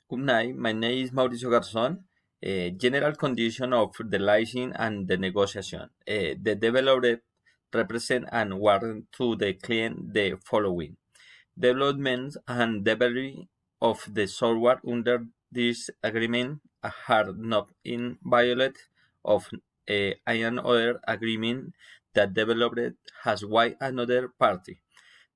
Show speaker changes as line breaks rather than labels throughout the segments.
Good night. My name is Mauricio Garzón. General condition of the licensing and the negotiation. The developer represent and warrant to the client the following: development and delivery of the software under this agreement are not in violation of another agreement that developer has with another party.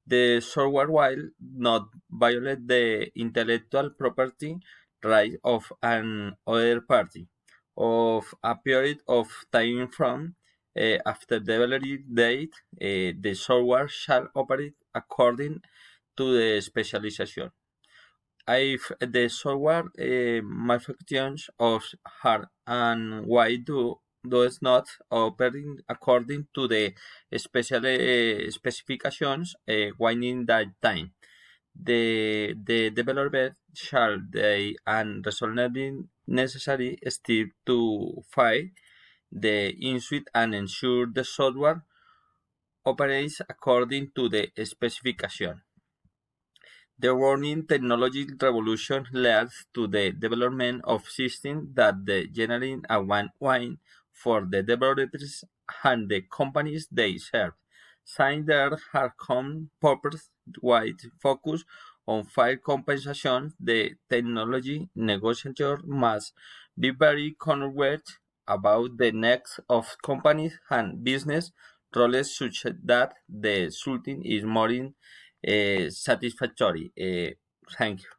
The software will not violate the intellectual property right of an other party of a period of time from after the delivery date. The software shall operate according to the specialization. If the software malfunctions of hard and why does not operate according to the special specifications within that time, the developer shall take and reasonably necessary step to file the issue and ensure the software operates according to the specification. The warning technology revolution led to the development of systems that generate a win-win for the developers and the companies they serve. Since there are common purpose wide focus on fair compensation, the technology negotiator must be very conservative about the needs of companies and business roles such that the resulting is more satisfactory. Thank you.